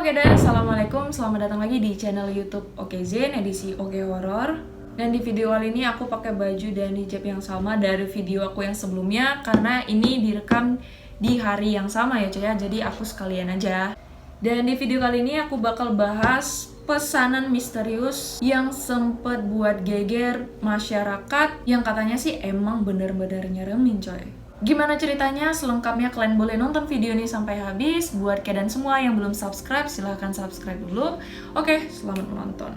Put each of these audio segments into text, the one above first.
Oke dan assalamualaikum, selamat datang lagi di channel YouTube Oke Zen edisi Oke Horror. Dan di video kali ini aku pakai baju dan hijab yang sama dari video aku yang sebelumnya karena ini direkam di hari yang sama ya coy ya, jadi aku sekalian aja. Dan di video kali ini aku bakal bahas pesanan misterius yang sempet buat geger masyarakat yang katanya sih emang bener-bener nyeremin coy. Gimana ceritanya? Selengkapnya kalian boleh nonton video ini sampai habis. Buat kalian semua yang belum subscribe, silahkan subscribe dulu. Oke, selamat menonton.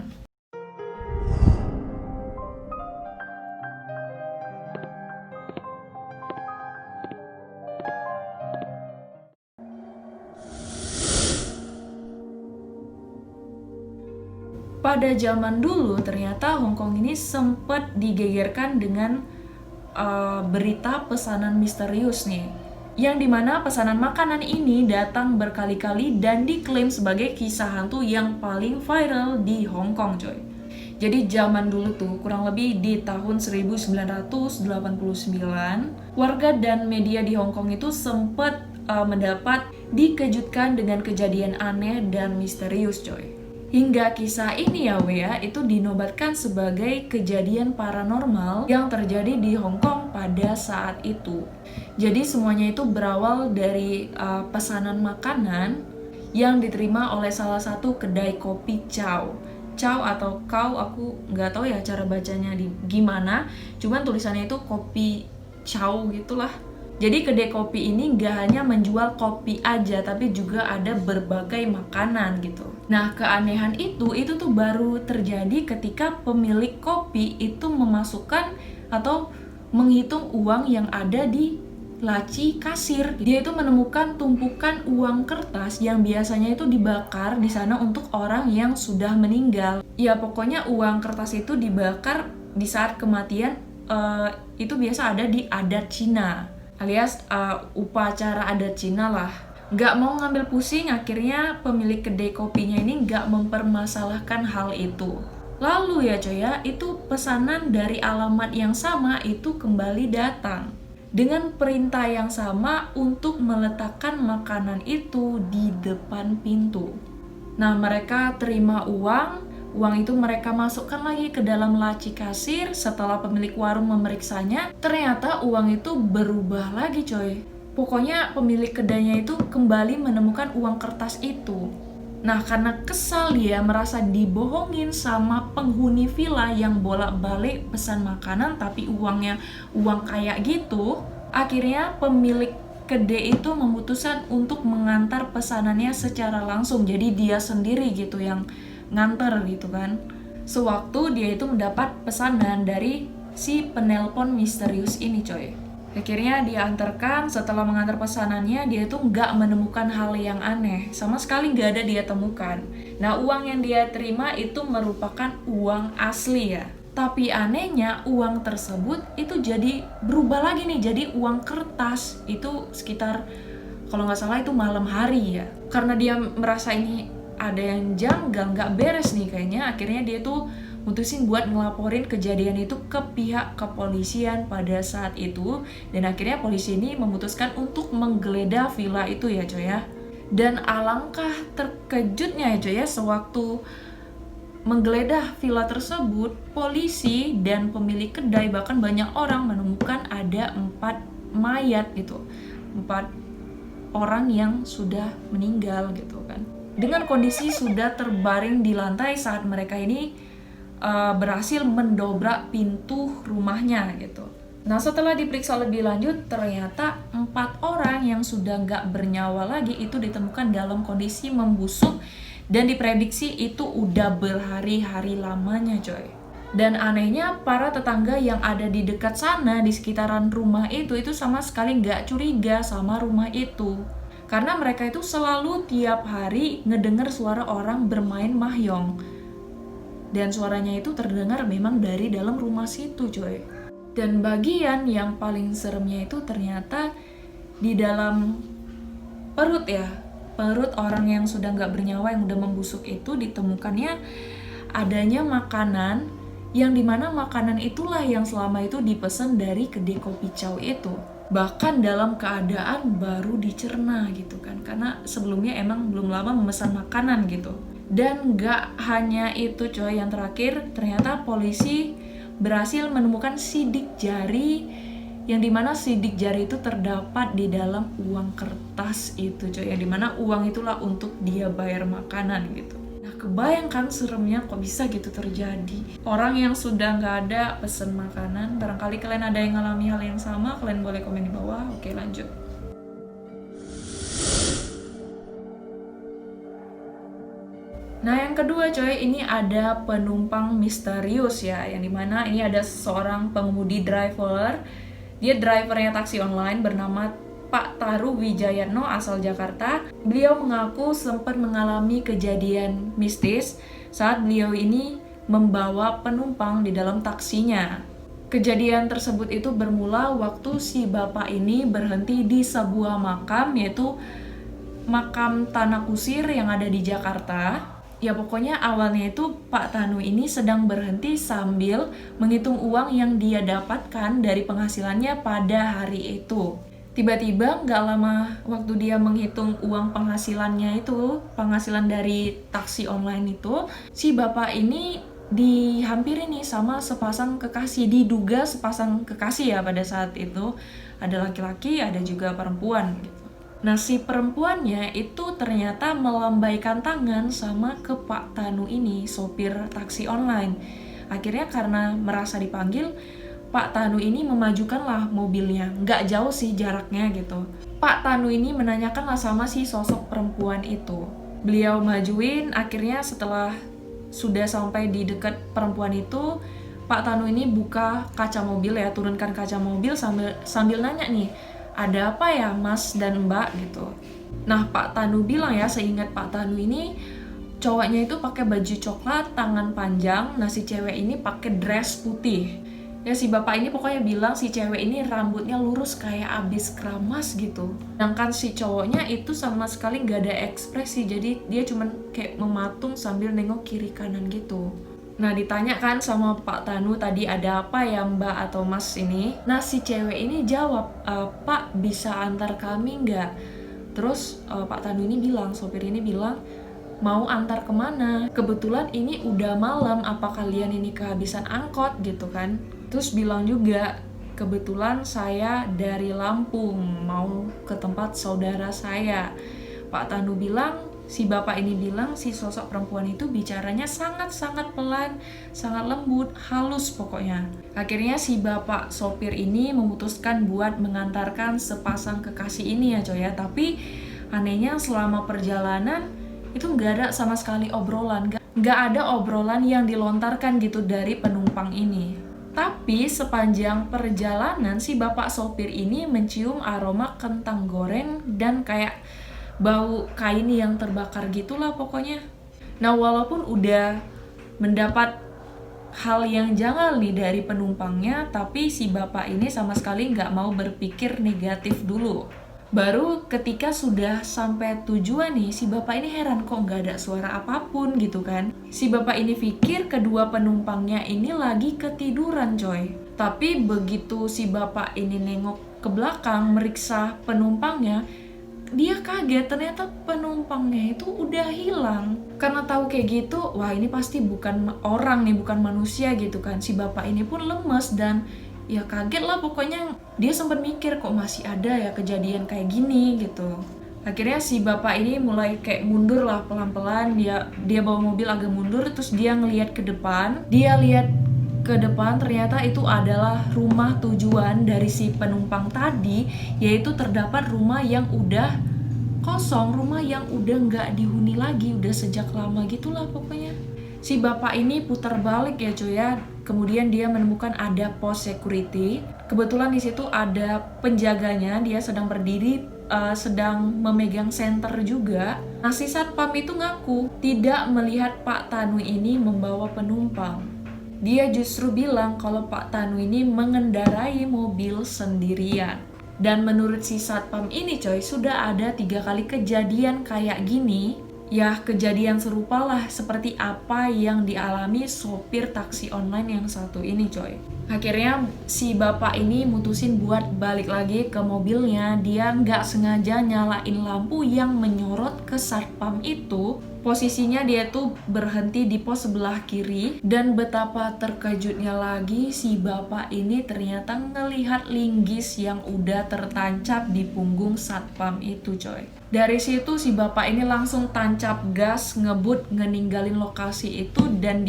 Pada zaman dulu, ternyata Hong Kong ini sempat digegerkan dengan berita pesanan misterius nih, yang dimana pesanan makanan ini datang berkali-kali dan diklaim sebagai kisah hantu yang paling viral di Hong Kong coy. Jadi zaman dulu tuh kurang lebih di tahun 1989, warga dan media di Hong Kong itu sempat mendapat dikejutkan dengan kejadian aneh dan misterius coy. Hingga kisah ini ya Wea itu dinobatkan sebagai kejadian paranormal yang terjadi di Hong Kong pada saat itu. Jadi semuanya itu berawal dari pesanan makanan yang diterima oleh salah satu kedai kopi Chow. Chow atau Kau, aku nggak tahu ya cara bacanya gimana. Cuman tulisannya itu kopi Chow gitulah. Jadi kedai kopi ini nggak hanya menjual kopi aja, tapi juga ada berbagai makanan gitu. Nah, keanehan itu tuh baru terjadi ketika pemilik kopi itu memasukkan atau menghitung uang yang ada di laci kasir. Dia itu menemukan tumpukan uang kertas yang biasanya itu dibakar di sana untuk orang yang sudah meninggal. Ya pokoknya uang kertas itu dibakar di saat kematian, itu biasa ada di adat Cina. Alias upacara adat Cina lah. Gak mau ngambil pusing, akhirnya pemilik kedai kopinya ini gak mempermasalahkan hal itu. Lalu ya coy ya, itu pesanan dari alamat yang sama itu kembali datang dengan perintah yang sama untuk meletakkan makanan itu di depan pintu. Nah, mereka terima uang itu mereka masukkan lagi ke dalam laci kasir. Setelah pemilik warung memeriksanya, ternyata uang itu berubah lagi coy. Pokoknya pemilik kedainya itu kembali menemukan uang kertas itu. Nah, karena kesal dia merasa dibohongin sama penghuni villa yang bolak-balik pesan makanan tapi uangnya uang kayak gitu, akhirnya pemilik kedai itu memutuskan untuk mengantar pesanannya secara langsung. Jadi dia sendiri gitu yang nganter gitu kan. Sewaktu dia itu mendapat pesanan dari si penelpon misterius ini coy. Akhirnya dia antarkan. Setelah mengantar pesanannya, dia itu nggak menemukan hal yang aneh, sama sekali nggak ada dia temukan. Nah, uang yang dia terima itu merupakan uang asli ya. Tapi anehnya uang tersebut itu jadi berubah lagi nih, jadi uang kertas. Itu sekitar kalau nggak salah itu malam hari ya. Karena dia merasa ini ada yang janggal, nggak beres nih kayaknya. Akhirnya dia tuh mutusin buat ngelaporin kejadian itu ke pihak kepolisian pada saat itu. Dan akhirnya polisi ini memutuskan untuk menggeledah villa itu ya coy ya. Dan alangkah terkejutnya ya coy ya, sewaktu menggeledah villa tersebut, polisi dan pemilik kedai bahkan banyak orang menemukan ada 4 mayat gitu. 4 orang yang sudah meninggal gitu kan, dengan kondisi sudah terbaring di lantai saat mereka ini berhasil mendobrak pintu rumahnya gitu. Nah, setelah diperiksa lebih lanjut, ternyata 4 orang yang sudah nggak bernyawa lagi itu ditemukan dalam kondisi membusuk dan diprediksi itu udah berhari-hari lamanya coy. Dan anehnya para tetangga yang ada di dekat sana di sekitaran rumah itu sama sekali nggak curiga sama rumah itu. Karena mereka itu selalu tiap hari ngedengar suara orang bermain mahjong. Dan suaranya itu terdengar memang dari dalam rumah situ coy. Dan bagian yang paling seremnya itu ternyata di dalam perut ya. Perut orang yang sudah nggak bernyawa yang udah membusuk itu ditemukannya adanya makanan yang dimana makanan itulah yang selama itu dipesan dari kedai kopi Chow itu. bahkan dalam keadaan baru dicerna gitu kan, karena sebelumnya emang belum lama memesan makanan gitu. Dan gak hanya itu coy, yang terakhir ternyata polisi berhasil menemukan sidik jari, yang dimana sidik jari itu terdapat di dalam uang kertas itu coy, yang dimana uang itulah untuk dia bayar makanan gitu. Nah kebayangkan seremnya kok bisa gitu terjadi. Orang yang sudah nggak ada pesen makanan, barangkali kalian ada yang ngalami hal yang sama, kalian boleh komen di bawah. Oke lanjut. Nah yang kedua coy, ini ada penumpang misterius ya, yang dimana ini ada seorang pengemudi driver. Dia drivernya taksi online bernama Pak Taru Wijayatno asal Jakarta. Beliau mengaku sempat mengalami kejadian mistis saat beliau ini membawa penumpang di dalam taksinya. Kejadian tersebut itu bermula waktu si bapak ini berhenti di sebuah makam, yaitu makam Tanah Kusir yang ada di Jakarta. Ya pokoknya awalnya itu Pak Tanu ini sedang berhenti sambil menghitung uang yang dia dapatkan dari penghasilannya pada hari itu. Tiba-tiba gak lama waktu dia menghitung uang penghasilannya itu, penghasilan dari taksi online itu, si bapak ini dihampiri nih sama sepasang kekasih, diduga sepasang kekasih ya pada saat itu. Ada laki-laki, ada juga perempuan gitu. Nah si perempuannya itu ternyata melambaikan tangan sama ke Pak Tanu ini, sopir taksi online. Akhirnya karena merasa dipanggil, Pak Tanu ini memajukanlah mobilnya, nggak jauh sih jaraknya gitu. Pak Tanu ini menanyakanlah sama si sosok perempuan itu. Beliau majuin, akhirnya setelah sudah sampai di dekat perempuan itu, Pak Tanu ini buka kaca mobil ya, turunkan kaca mobil sambil nanya nih, ada apa ya mas dan mbak gitu. Nah Pak Tanu bilang ya, seingat Pak Tanu ini cowoknya itu pakai baju coklat tangan panjang, nah si cewek ini pakai dress putih. Ya si bapak ini pokoknya bilang si cewek ini rambutnya lurus kayak abis keramas gitu. Sedangkan si cowoknya itu sama sekali gak ada ekspresi, jadi dia cuman kayak mematung sambil nengok kiri kanan gitu. Nah ditanya kan sama Pak Tanu tadi, ada apa ya mbak atau mas ini. Nah si cewek ini jawab, Pak bisa antar kami nggak? Terus Pak Tanu ini bilang, sopir ini bilang, mau antar kemana? Kebetulan ini udah malam, apa kalian ini kehabisan angkot gitu kan. Terus bilang juga, kebetulan saya dari Lampung mau ke tempat saudara saya. Pak Tanu bilang, si bapak ini bilang si sosok perempuan itu bicaranya sangat-sangat pelan, sangat lembut, halus pokoknya. Akhirnya si bapak sopir ini memutuskan buat mengantarkan sepasang kekasih ini ya coy ya. Tapi anehnya selama perjalanan itu nggak ada sama sekali obrolan, nggak ada obrolan yang dilontarkan gitu dari penumpang ini. Tapi sepanjang perjalanan si bapak sopir ini mencium aroma kentang goreng dan kayak bau kain yang terbakar gitulah pokoknya. Nah walaupun udah mendapat hal yang janggal nih dari penumpangnya, tapi si bapak ini sama sekali nggak mau berpikir negatif dulu. Baru ketika sudah sampai tujuan nih, si bapak ini heran kok nggak ada suara apapun gitu kan. Si bapak ini pikir kedua penumpangnya ini lagi ketiduran coy. Tapi begitu si bapak ini nengok ke belakang meriksa penumpangnya, dia kaget, ternyata penumpangnya itu udah hilang. Karena tahu kayak gitu, wah ini pasti bukan orang nih, bukan manusia gitu kan. Si bapak ini pun lemes dan ya kaget lah pokoknya. Dia sempat mikir kok masih ada ya kejadian kayak gini gitu. Akhirnya si bapak ini mulai kayak mundur lah pelan-pelan. Dia bawa mobil agak mundur, terus dia ngelihat ke depan. Dia lihat ke depan, ternyata itu adalah rumah tujuan dari si penumpang tadi, yaitu terdapat rumah yang udah kosong, rumah yang udah nggak dihuni lagi, udah sejak lama gitulah pokoknya. Si bapak ini putar balik ya cuy ya, kemudian dia menemukan ada pos security. Kebetulan di situ ada penjaganya, dia sedang berdiri, sedang memegang senter juga. Nah si satpam itu ngaku tidak melihat Pak Tanu ini membawa penumpang. Dia justru bilang kalau Pak Tanu ini mengendarai mobil sendirian. Dan menurut si satpam ini coy, sudah ada 3 kali kejadian kayak gini Ya, kejadian serupa lah seperti apa yang dialami sopir taksi online yang satu ini, coy. Akhirnya si bapak ini mutusin buat balik lagi ke mobilnya. Dia nggak sengaja nyalain lampu yang menyorot ke satpam itu. Posisinya dia tuh berhenti di pos sebelah kiri. Dan betapa terkejutnya lagi, si bapak ini ternyata ngelihat linggis yang udah tertancap di punggung satpam itu, coy. Dari situ si bapak ini langsung tancap gas, ngebut, ngeninggalin lokasi itu, dan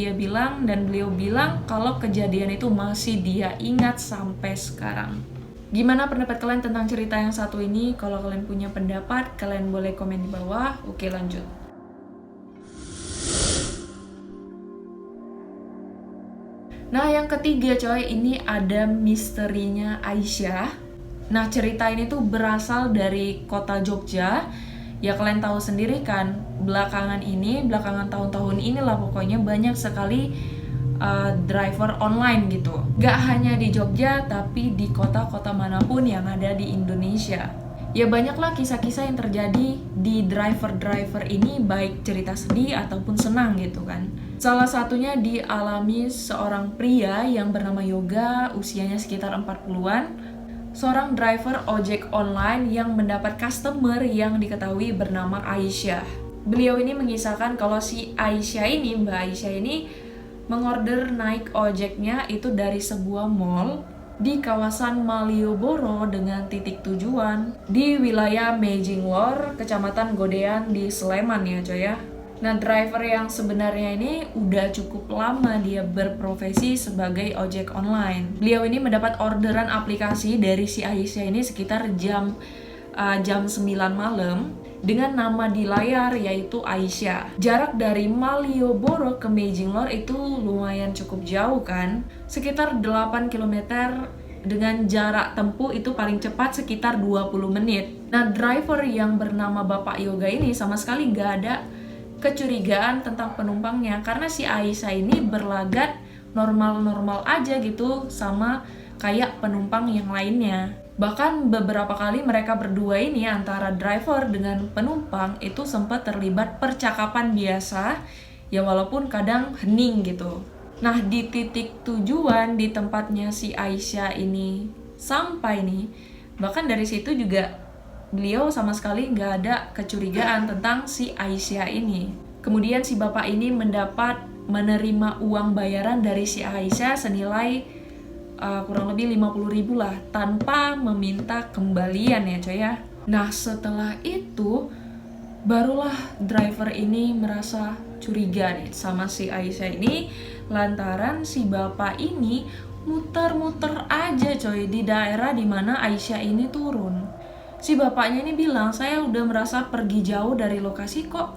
beliau bilang kalau kejadian itu masih dia ingat sampai sekarang. Gimana pendapat kalian tentang cerita yang satu ini? Kalau kalian punya pendapat, kalian boleh komen di bawah. Oke, lanjut. Nah, yang ketiga, coy, ini ada misterinya Aisyah. Nah, cerita ini tuh berasal dari kota Jogja. Ya kalian tahu sendiri kan, belakangan tahun-tahun inilah pokoknya banyak sekali driver online gitu. Gak hanya di Jogja, tapi di kota-kota manapun yang ada di Indonesia. Ya banyaklah kisah-kisah yang terjadi di driver-driver ini, baik cerita sedih ataupun senang gitu kan. Salah satunya dialami seorang pria yang bernama Yoga, usianya sekitar 40-an. Seorang driver ojek online yang mendapat customer yang diketahui bernama Aisyah. Beliau ini mengisahkan kalau si Mbak Aisyah ini mengorder naik ojeknya itu dari sebuah mall di kawasan Malioboro dengan titik tujuan di wilayah Mejinglor, Kecamatan Godean di Sleman ya coy ya. Nah, driver yang sebenarnya ini udah cukup lama dia berprofesi sebagai ojek online. Beliau ini mendapat orderan aplikasi dari si Aisyah ini sekitar jam 9 malam dengan nama di layar yaitu Aisyah. Jarak dari Malioboro ke Mejinglor itu lumayan cukup jauh kan, sekitar 8 km dengan jarak tempuh itu paling cepat sekitar 20 menit. Nah, driver yang bernama Bapak Yoga ini sama sekali nggak ada kecurigaan tentang penumpangnya karena si Aisyah ini berlagat normal-normal aja gitu sama kayak penumpang yang lainnya. Bahkan beberapa kali mereka berdua ini antara driver dengan penumpang itu sempat terlibat percakapan biasa ya walaupun kadang hening gitu. Nah, di titik tujuan di tempatnya si Aisyah ini sampai nih, bahkan dari situ juga beliau sama sekali nggak ada kecurigaan tentang si Aisyah ini. Kemudian si bapak ini mendapat menerima uang bayaran dari si Aisyah senilai kurang lebih 50.000 lah tanpa meminta kembalian ya coy ya. Nah, setelah itu barulah driver ini merasa curiga nih sama si Aisyah ini lantaran si bapak ini muter-muter aja coy di daerah dimana Aisyah ini turun. Si bapaknya ini bilang, saya udah merasa pergi jauh dari lokasi kok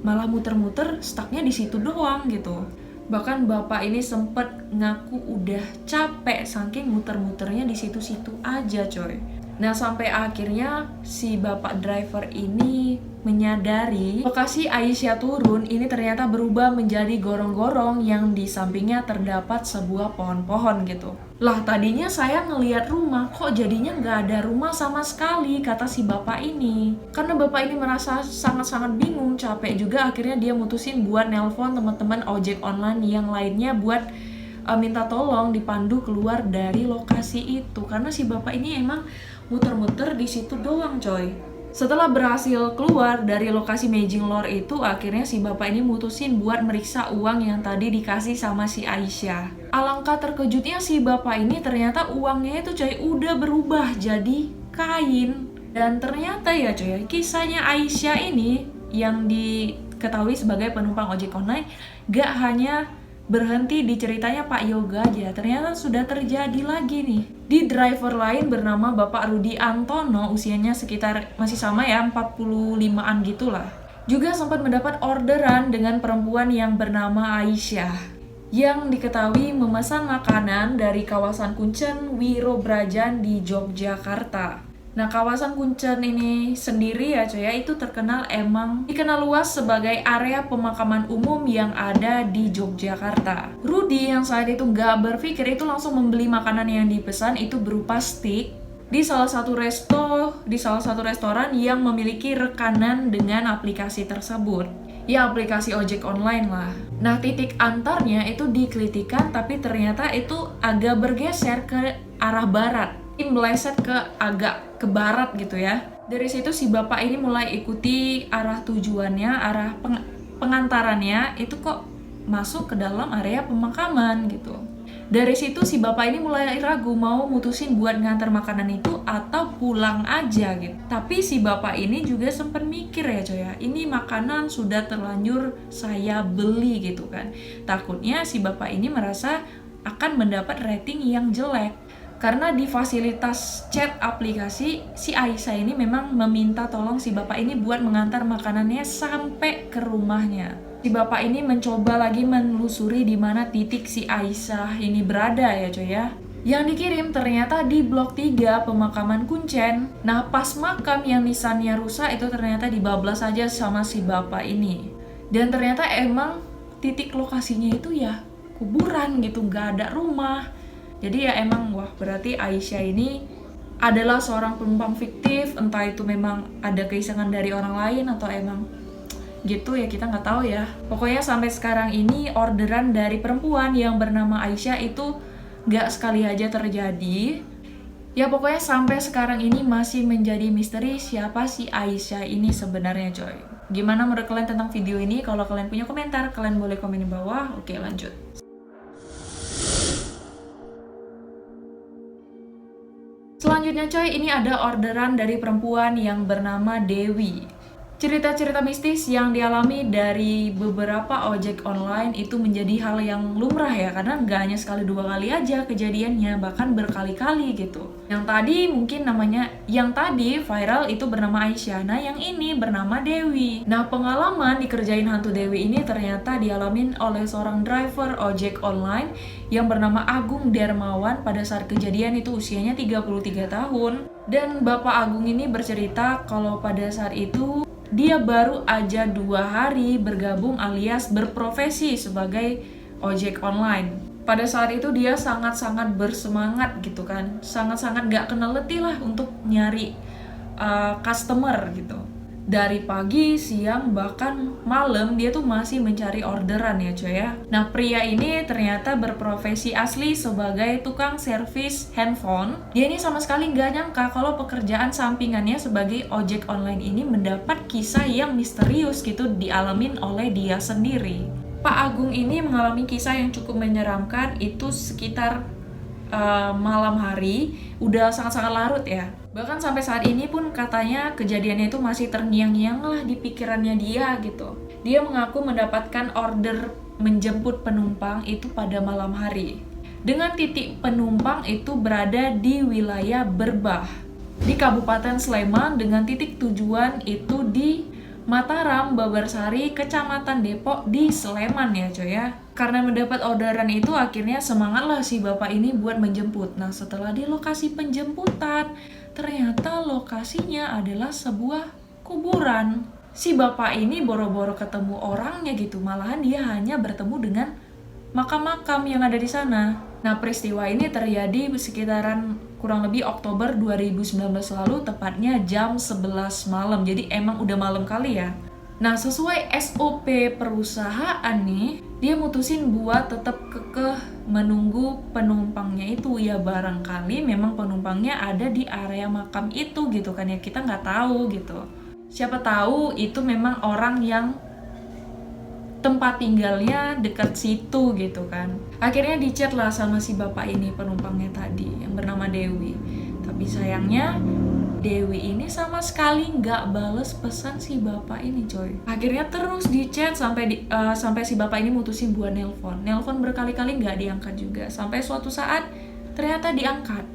malah muter-muter stucknya di situ doang gitu. Bahkan bapak ini sempet ngaku udah capek saking muter-muternya di situ-situ aja coy. Nah, sampai akhirnya si bapak driver ini menyadari lokasi Aisyah turun ini ternyata berubah menjadi gorong-gorong yang di sampingnya terdapat sebuah pohon-pohon gitu. Lah, tadinya saya ngelihat rumah, kok jadinya nggak ada rumah sama sekali, kata si bapak ini. Karena bapak ini merasa sangat-sangat bingung, capek juga, akhirnya dia mutusin buat nelpon teman-teman ojek online yang lainnya buat minta tolong dipandu keluar dari lokasi itu. Karena si bapak ini emang muter-muter di situ doang coy. Setelah berhasil keluar dari lokasi Mejinglor itu, akhirnya si bapak ini mutusin buat meriksa uang yang tadi dikasih sama si Aisyah. Alangkah terkejutnya si bapak ini ternyata uangnya itu coy udah berubah jadi kain. Dan ternyata ya coy, kisahnya Aisyah ini yang diketahui sebagai penumpang ojek online gak hanya berhenti di ceritanya Pak Yoga aja, ternyata sudah terjadi lagi nih di driver lain bernama Bapak Rudi Antono, usianya sekitar masih sama ya 45-an gitulah. Juga sempat mendapat orderan dengan perempuan yang bernama Aisyah yang diketahui memesan makanan dari kawasan Kuncen Wirobrajan di Yogyakarta. Nah, kawasan Kuncen ini sendiri ya coy ya, itu dikenal luas sebagai area pemakaman umum yang ada di Yogyakarta. Rudi yang saat itu nggak berpikir itu langsung membeli makanan yang dipesan itu berupa steak di salah satu restoran yang memiliki rekanan dengan aplikasi tersebut. Ya, aplikasi ojek online lah. Nah, titik antarnya itu dikelitikan, tapi ternyata itu agak bergeser ke arah barat. Meleset agak ke barat gitu ya. Dari situ si bapak ini mulai ikuti arah tujuannya, arah pengantarannya itu kok masuk ke dalam area pemakaman gitu. Dari situ si bapak ini mulai ragu mau mutusin buat ngantar makanan itu atau pulang aja gitu. Tapi si bapak ini juga sempat mikir ya coy ya, ini makanan sudah terlanjur saya beli gitu kan. Takutnya si bapak ini merasa akan mendapat rating yang jelek. Karena di fasilitas chat aplikasi, si Aisyah ini memang meminta tolong si bapak ini buat mengantar makanannya sampai ke rumahnya. Si bapak ini mencoba lagi menelusuri di mana titik si Aisyah ini berada ya coy ya. Yang dikirim ternyata di blok 3 pemakaman Kuncen. Nah, pas makam yang nisannya rusak itu ternyata dibablas aja sama si bapak ini. Dan ternyata emang titik lokasinya itu ya kuburan gitu, nggak ada rumah. Jadi ya emang wah, berarti Aisyah ini adalah seorang penumpang fiktif, entah itu memang ada keisengan dari orang lain atau emang gitu ya, kita nggak tahu ya. Pokoknya sampai sekarang ini orderan dari perempuan yang bernama Aisyah itu nggak sekali aja terjadi. Ya pokoknya sampai sekarang ini masih menjadi misteri siapa si Aisyah ini sebenarnya coy. Gimana menurut kalian tentang video ini? Kalau kalian punya komentar, kalian boleh komen di bawah. Oke, lanjut. Selanjutnya coy, ini ada orderan dari perempuan yang bernama Dewi. Cerita-cerita mistis yang dialami dari beberapa ojek online itu menjadi hal yang lumrah ya, karena nggak hanya sekali dua kali aja kejadiannya, bahkan berkali-kali gitu. Yang tadi viral itu bernama Aisyah, nah yang ini bernama Dewi. Nah, pengalaman dikerjain hantu Dewi ini ternyata dialamin oleh seorang driver ojek online yang bernama Agung Darmawan pada saat kejadian itu usianya 33 tahun. Dan Bapak Agung ini bercerita kalau pada saat itu dia baru aja 2 hari bergabung alias berprofesi sebagai ojek online. Pada saat itu dia sangat-sangat bersemangat gitu kan, sangat-sangat gak kenal letih lah untuk nyari customer gitu. Dari pagi, siang, bahkan malam dia tuh masih mencari orderan ya coy ya. Nah, pria ini ternyata berprofesi asli sebagai tukang servis handphone. Dia ini sama sekali nggak nyangka kalau pekerjaan sampingannya sebagai ojek online ini mendapat kisah yang misterius gitu dialamin oleh dia sendiri. Pak Agung ini mengalami kisah yang cukup menyeramkan itu sekitar malam hari, udah sangat-sangat larut ya. Bahkan sampai saat ini pun katanya kejadiannya itu masih terngiang-ngiang lah di pikirannya dia gitu. Dia mengaku mendapatkan order menjemput penumpang itu pada malam hari. Dengan titik penumpang itu berada di wilayah Berbah, di Kabupaten Sleman, dengan titik tujuan itu di Mataram, Babarsari, Kecamatan Depok di Sleman ya coy ya. Karena mendapat orderan itu akhirnya semangatlah si bapak ini buat menjemput. Nah, setelah di lokasi penjemputan, ternyata lokasinya adalah sebuah kuburan. Si bapak ini boro-boro ketemu orangnya gitu, malahan dia hanya bertemu dengan makam-makam yang ada di sana. Nah, peristiwa ini terjadi sekitaran kurang lebih Oktober 2019 lalu, tepatnya jam 11 malam. Jadi emang udah malam kali ya. Nah, sesuai SOP perusahaan nih, dia mutusin buat tetap kekeh menunggu penumpangnya itu. Ya barangkali memang penumpangnya ada di area makam itu gitu kan ya, kita nggak tahu gitu. Siapa tahu itu memang orang yang tempat tinggalnya dekat situ gitu kan. Akhirnya dicat lah sama si bapak ini penumpangnya tadi yang bernama Dewi. Tapi sayangnya Dewi ini sama sekali nggak bales pesan si bapak ini coy. Akhirnya terus dicat sampai si bapak ini mutusin buat nelpon berkali-kali nggak diangkat juga. Sampai suatu saat ternyata diangkat.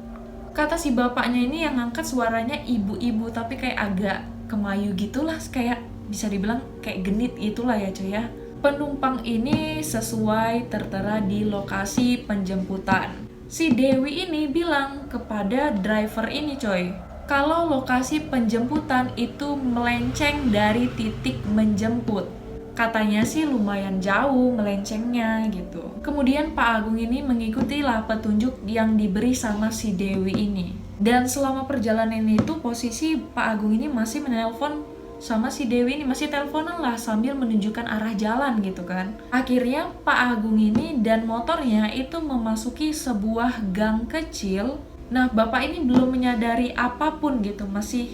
Kata si bapaknya ini yang ngangkat suaranya ibu-ibu tapi kayak agak kemayu gitulah, kayak bisa dibilang kayak genit itulah ya coy ya. Penumpang ini sesuai tertera di lokasi penjemputan. Si Dewi ini bilang kepada driver ini coy, kalau lokasi penjemputan itu melenceng dari titik menjemput. Katanya sih lumayan jauh melencengnya gitu. Kemudian Pak Agung ini mengikutilah petunjuk yang diberi sama si Dewi ini. Dan selama perjalanan itu posisi Pak Agung ini masih menelpon sama si Dewi ini, masih teleponan lah sambil menunjukkan arah jalan gitu kan. Akhirnya Pak Agung ini dan motornya itu memasuki sebuah gang kecil. Nah, bapak ini belum menyadari apapun gitu, masih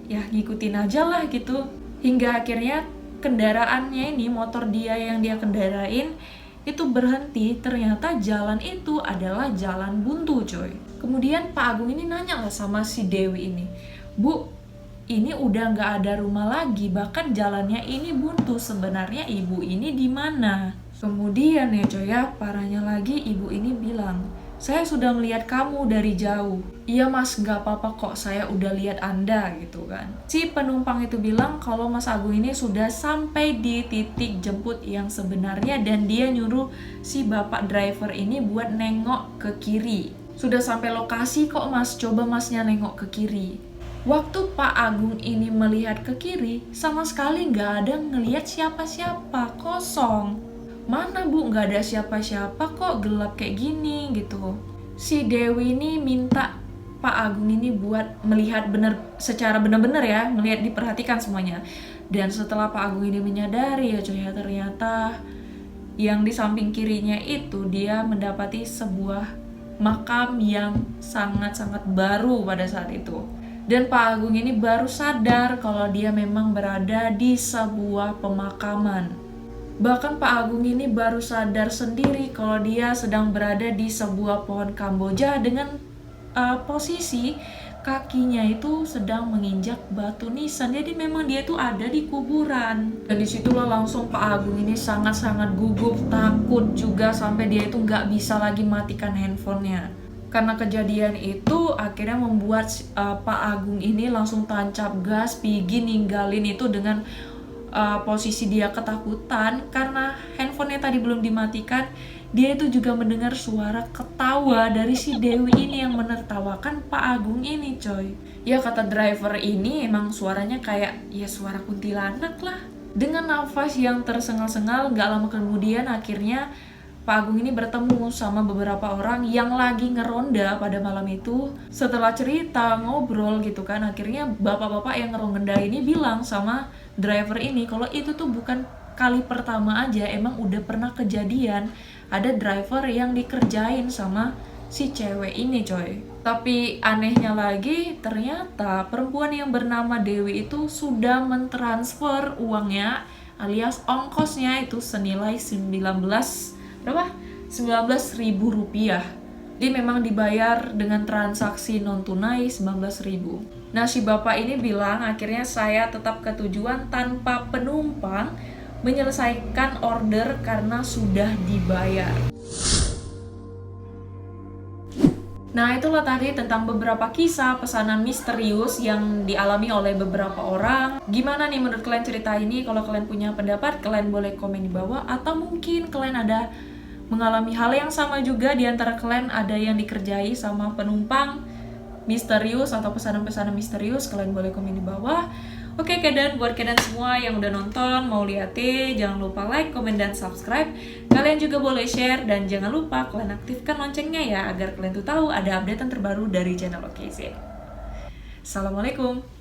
ya ngikutin aja lah gitu. Hingga akhirnya kendaraannya ini, motor dia yang dia kendarain itu berhenti. Ternyata jalan itu adalah jalan buntu coy. Kemudian Pak Agung ini nanya lah sama si Dewi ini, "Bu, ini udah nggak ada rumah lagi, bahkan jalannya ini buntu, sebenarnya ibu ini di mana?" Kemudian ya coy ya, parahnya lagi ibu ini bilang, "Saya sudah melihat kamu dari jauh." "Iya mas, nggak apa-apa kok, saya udah lihat Anda," gitu kan. Si penumpang itu bilang kalau Mas Agung ini sudah sampai di titik jemput yang sebenarnya, dan dia nyuruh si bapak driver ini buat nengok ke kiri. "Sudah sampai lokasi kok mas, coba masnya nengok ke kiri." Waktu Pak Agung ini melihat ke kiri, sama sekali nggak ada ngelihat siapa-siapa, kosong. "Mana bu, nggak ada siapa-siapa kok, gelap kayak gini," gitu. Si Dewi ini minta Pak Agung ini buat melihat secara benar-benar ya, melihat, diperhatikan semuanya. Dan setelah Pak Agung ini menyadari ya coy ya, ternyata yang di samping kirinya itu dia mendapati sebuah makam yang sangat-sangat baru pada saat itu. Dan Pak Agung ini baru sadar kalau dia memang berada di sebuah pemakaman. Bahkan Pak Agung ini baru sadar sendiri kalau dia sedang berada di sebuah pohon Kamboja dengan posisi kakinya itu sedang menginjak batu nisan. Jadi memang dia tuh ada di kuburan. Dan disitulah langsung Pak Agung ini sangat-sangat gugup, takut juga, sampai dia itu nggak bisa lagi matikan handphonenya. Karena kejadian itu akhirnya membuat Pak Agung ini langsung tancap gas, pergi ninggalin itu dengan posisi dia ketakutan. Karena handphonenya tadi belum dimatikan, dia itu juga mendengar suara ketawa dari si Dewi ini yang menertawakan Pak Agung ini coy. Ya kata driver ini emang suaranya kayak ya suara kuntilanak lah. Dengan nafas yang tersengal-sengal, gak lama kemudian akhirnya Pak Agung ini bertemu sama beberapa orang yang lagi ngeronda pada malam itu. Setelah cerita, ngobrol gitu kan, akhirnya bapak-bapak yang ngeronda ini bilang sama driver ini kalau itu tuh bukan kali pertama aja, emang udah pernah kejadian ada driver yang dikerjain sama si cewek ini coy. Tapi anehnya lagi, ternyata perempuan yang bernama Dewi itu sudah mentransfer uangnya alias ongkosnya itu senilai 19.000 rupiah. Dia memang dibayar dengan transaksi non tunai 19.000. Nah si bapak ini bilang akhirnya saya tetap ke tujuan tanpa penumpang, menyelesaikan order karena sudah dibayar. Nah itulah tadi tentang beberapa kisah pesanan misterius yang dialami oleh beberapa orang. Gimana nih menurut kalian cerita ini? Kalau kalian punya pendapat, kalian boleh komen di bawah. Atau mungkin kalian ada mengalami hal yang sama juga, di antara kalian ada yang dikerjai sama penumpang misterius atau pesanan-pesanan misterius, kalian boleh komen di bawah. Oke, dan buat kalian semua yang udah nonton, mau liatin, jangan lupa like, komen, dan subscribe. Kalian juga boleh share, dan jangan lupa kalian aktifkan loncengnya ya, agar kalian tuh tahu ada update terbaru dari channel OKZ. Assalamualaikum.